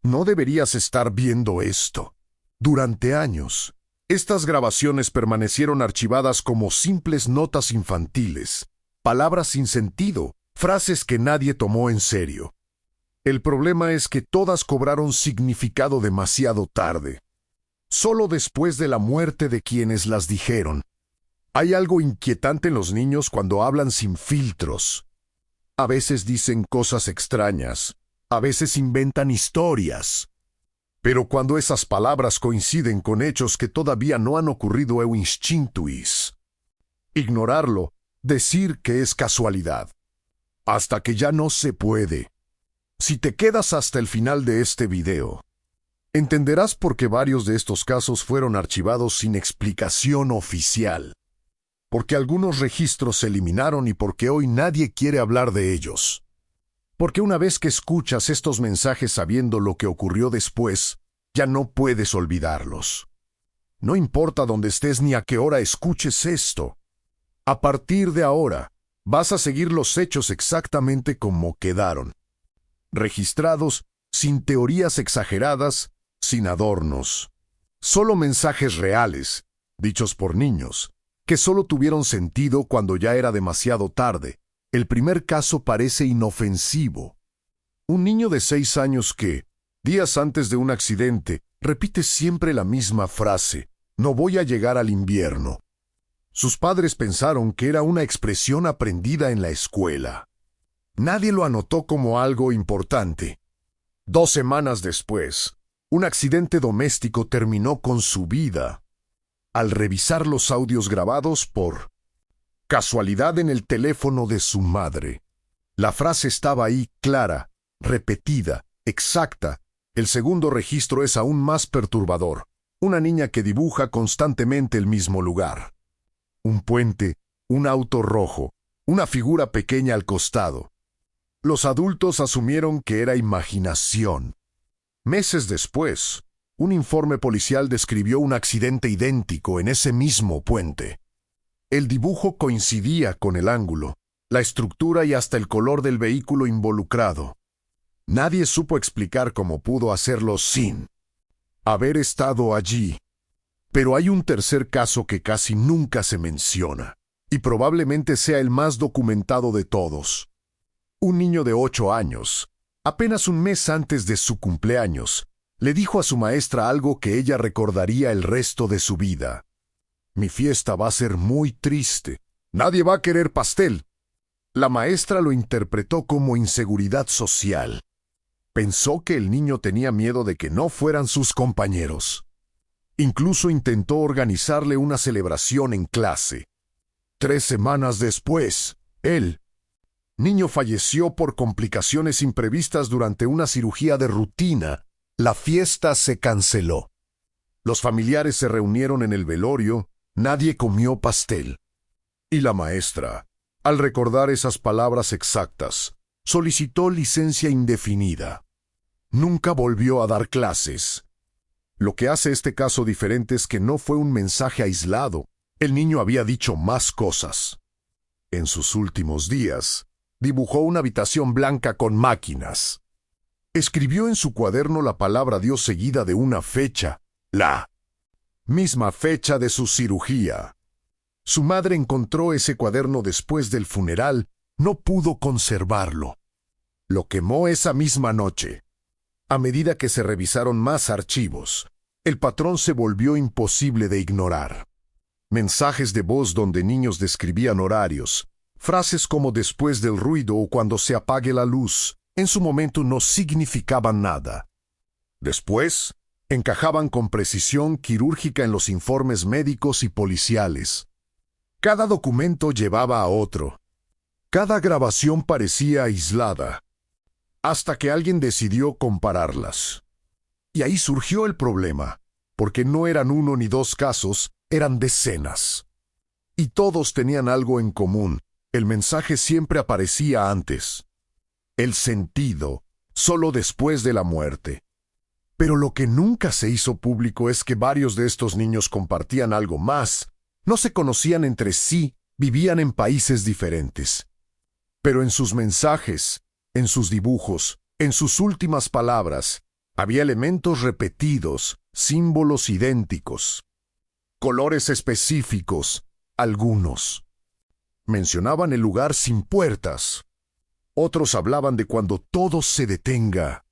No deberías estar viendo esto. Durante años, estas grabaciones permanecieron archivadas como simples notas infantiles, palabras sin sentido, frases que nadie tomó en serio. El problema es que todas cobraron significado demasiado tarde, solo después de la muerte de quienes las dijeron. Hay algo inquietante en los niños cuando hablan sin filtros. A veces dicen cosas extrañas, a veces inventan historias. Pero cuando esas palabras coinciden con hechos que todavía no han ocurrido é instintuis. Ignorarlo, decir que es casualidad. Hasta que ya no se puede. Si te quedas hasta el final de este video, entenderás por qué varios de estos casos fueron archivados sin explicación oficial. Porque algunos registros se eliminaron y porque hoy nadie quiere hablar de ellos. Porque una vez que escuchas estos mensajes sabiendo lo que ocurrió después, ya no puedes olvidarlos. No importa dónde estés ni a qué hora escuches esto. A partir de ahora, vas a seguir los hechos exactamente como quedaron. Registrados, sin teorías exageradas, sin adornos. Solo mensajes reales, dichos por niños, que solo tuvieron sentido cuando ya era demasiado tarde. El primer caso parece inofensivo. Un niño de 6 años que, días antes de un accidente, repite siempre la misma frase: «No voy a llegar al invierno». Sus padres pensaron que era una expresión aprendida en la escuela. Nadie lo anotó como algo importante. 2 semanas después, un accidente doméstico terminó con su vida. Al revisar los audios grabados por casualidad en el teléfono de su madre, la frase estaba ahí clara, repetida, exacta. El segundo registro es aún más perturbador. Una niña que dibuja constantemente el mismo lugar. Un puente, un auto rojo, una figura pequeña al costado. Los adultos asumieron que era imaginación. Meses después, un informe policial describió un accidente idéntico en ese mismo puente. El dibujo coincidía con el ángulo, la estructura y hasta el color del vehículo involucrado. Nadie supo explicar cómo pudo hacerlo sin haber estado allí. Pero hay un tercer caso que casi nunca se menciona, y probablemente sea el más documentado de todos. Un niño de 8 años, apenas un mes antes de su cumpleaños, le dijo a su maestra algo que ella recordaría el resto de su vida. «Mi fiesta va a ser muy triste. Nadie va a querer pastel». La maestra lo interpretó como inseguridad social. Pensó que el niño tenía miedo de que no fueran sus compañeros. Incluso intentó organizarle una celebración en clase. 3 semanas después, el niño falleció por complicaciones imprevistas durante una cirugía de rutina. La fiesta se canceló. Los familiares se reunieron en el velorio, nadie comió pastel. Y la maestra, al recordar esas palabras exactas, solicitó licencia indefinida. Nunca volvió a dar clases. Lo que hace este caso diferente es que no fue un mensaje aislado. El niño había dicho más cosas. En sus últimos días, dibujó una habitación blanca con máquinas. Escribió en su cuaderno la palabra Dios seguida de una fecha, la misma fecha de su cirugía. Su madre encontró ese cuaderno después del funeral, no pudo conservarlo. Lo quemó esa misma noche. A medida que se revisaron más archivos, el patrón se volvió imposible de ignorar. Mensajes de voz donde niños describían horarios, frases como después del ruido o cuando se apague la luz, en su momento no significaban nada. Después, encajaban con precisión quirúrgica en los informes médicos y policiales. Cada documento llevaba a otro. Cada grabación parecía aislada. Hasta que alguien decidió compararlas. Y ahí surgió el problema, porque no eran 1 ni 2 casos, eran decenas. Y todos tenían algo en común. El mensaje siempre aparecía antes. El sentido, solo después de la muerte. Pero lo que nunca se hizo público es que varios de estos niños compartían algo más. No se conocían entre sí, vivían en países diferentes. Pero en sus mensajes, en sus dibujos, en sus últimas palabras, Había elementos repetidos, símbolos idénticos, colores específicos, algunos. Mencionaban el lugar sin puertas. Otros hablaban de cuando todo se detenga.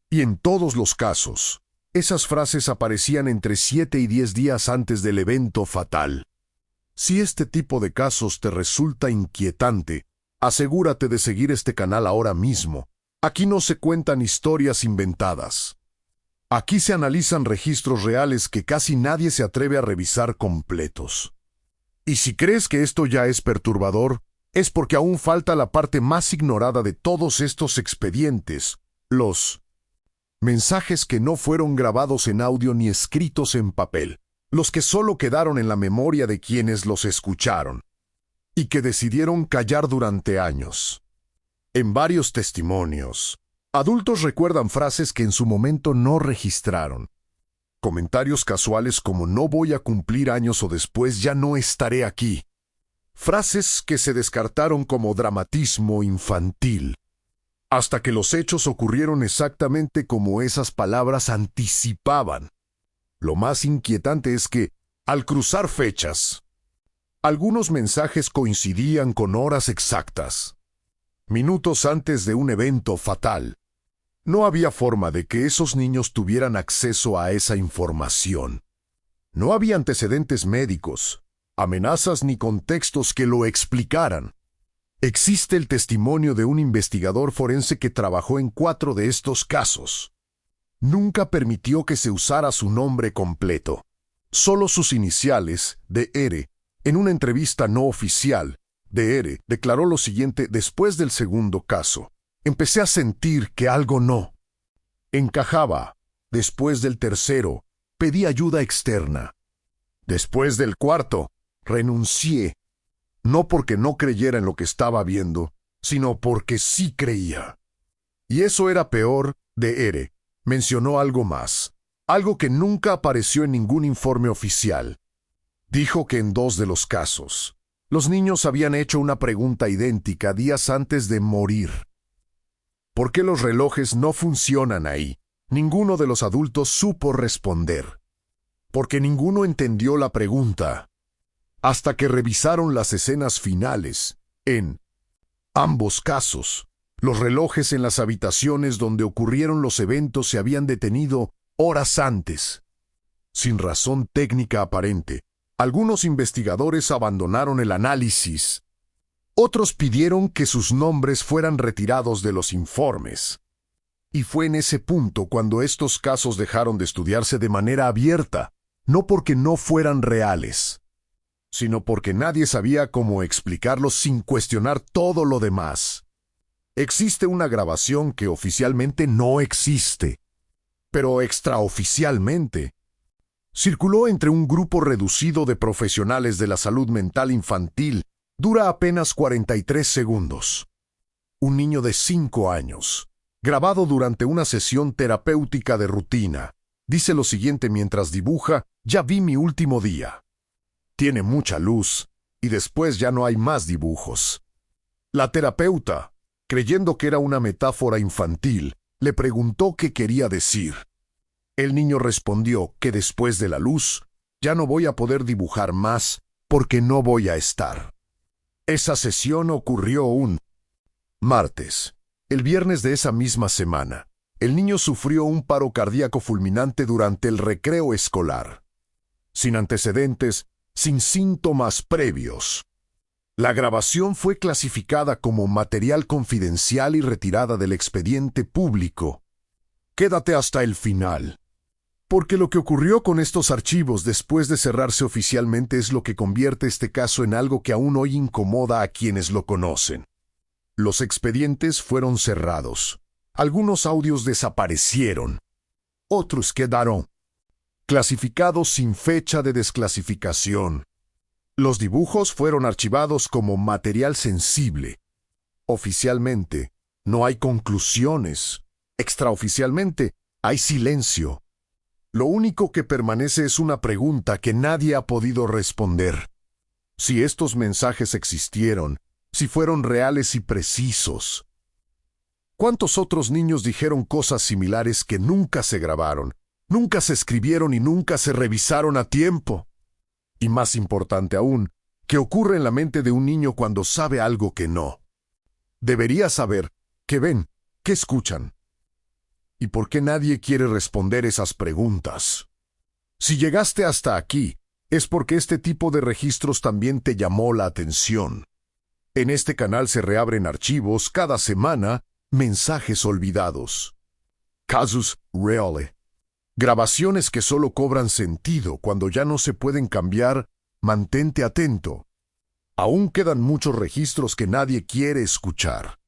Y en todos los casos, esas frases aparecían entre 7 y 10 días antes del evento fatal. Si este tipo de casos te resulta inquietante, asegúrate de seguir este canal ahora mismo. Aquí no se cuentan historias inventadas. Aquí se analizan registros reales que casi nadie se atreve a revisar completos. Y si crees que esto ya es perturbador, es porque aún falta la parte más ignorada de todos estos expedientes, los mensajes que no fueron grabados en audio ni escritos en papel, los que solo quedaron en la memoria de quienes los escucharon, y que decidieron callar durante años. En varios testimonios, adultos recuerdan frases que en su momento no registraron. Comentarios casuales como "no voy a cumplir años" o "después ya no estaré aquí". Frases que se descartaron como dramatismo infantil, hasta que los hechos ocurrieron exactamente como esas palabras anticipaban. Lo más inquietante es que, al cruzar fechas, algunos mensajes coincidían con horas exactas, minutos antes de un evento fatal. No había forma de que esos niños tuvieran acceso a esa información. No había antecedentes médicos, amenazas ni contextos que lo explicaran. Existe el testimonio de un investigador forense que trabajó en 4 de estos casos. Nunca permitió que se usara su nombre completo, solo sus iniciales, Dr. En una entrevista no oficial, Dr. declaró lo siguiente después del segundo caso: "Empecé a sentir que algo no encajaba. Después del tercero, pedí ayuda externa. Después del cuarto, renuncié, no porque no creyera en lo que estaba viendo, sino porque sí creía. Y eso era peor". Dr. mencionó algo más, algo que nunca apareció en ningún informe oficial. Dijo que en 2 de los casos, los niños habían hecho una pregunta idéntica días antes de morir. ¿Por qué los relojes no funcionan ahí? Ninguno de los adultos supo responder, porque ninguno entendió la pregunta, hasta que revisaron las escenas finales. En ambos casos, los relojes en las habitaciones donde ocurrieron los eventos se habían detenido horas antes. Sin razón técnica aparente, algunos investigadores abandonaron el análisis. Otros pidieron que sus nombres fueran retirados de los informes. Y fue en ese punto cuando estos casos dejaron de estudiarse de manera abierta, no porque no fueran reales, sino porque nadie sabía cómo explicarlos sin cuestionar todo lo demás. Existe una grabación que oficialmente no existe, pero extraoficialmente circuló entre un grupo reducido de profesionales de la salud mental infantil. Dura apenas 43 segundos. Un niño de 5 años, grabado durante una sesión terapéutica de rutina, dice lo siguiente mientras dibuja: "Ya vi mi último día. Tiene mucha luz, y después ya no hay más dibujos". La terapeuta, creyendo que era una metáfora infantil, le preguntó qué quería decir. El niño respondió que después de la luz, ya no voy a poder dibujar más porque no voy a estar. Esa sesión ocurrió un martes. El viernes de esa misma semana, el niño sufrió un paro cardíaco fulminante durante el recreo escolar. Sin antecedentes, sin síntomas previos. La grabación fue clasificada como material confidencial y retirada del expediente público. Quédate hasta el final, porque lo que ocurrió con estos archivos después de cerrarse oficialmente es lo que convierte este caso en algo que aún hoy incomoda a quienes lo conocen. Los expedientes fueron cerrados. Algunos audios desaparecieron. Otros quedaron clasificados sin fecha de desclasificación. Los dibujos fueron archivados como material sensible. Oficialmente, no hay conclusiones. Extraoficialmente, hay silencio. Lo único que permanece es una pregunta que nadie ha podido responder. Si estos mensajes existieron, si fueron reales y precisos, ¿Cuántos otros niños dijeron cosas similares que nunca se grabaron, nunca se escribieron y nunca se revisaron a tiempo? Y más importante aún, ¿qué ocurre en la mente de un niño cuando sabe algo que no? Debería saber qué ven, qué escuchan. ¿Y por qué nadie quiere responder esas preguntas? Si llegaste hasta aquí, es porque este tipo de registros también te llamó la atención. En este canal se reabren archivos cada semana, mensajes olvidados. Casus reale. Grabaciones que solo cobran sentido cuando ya no se pueden cambiar. Mantente atento. Aún quedan muchos registros que nadie quiere escuchar.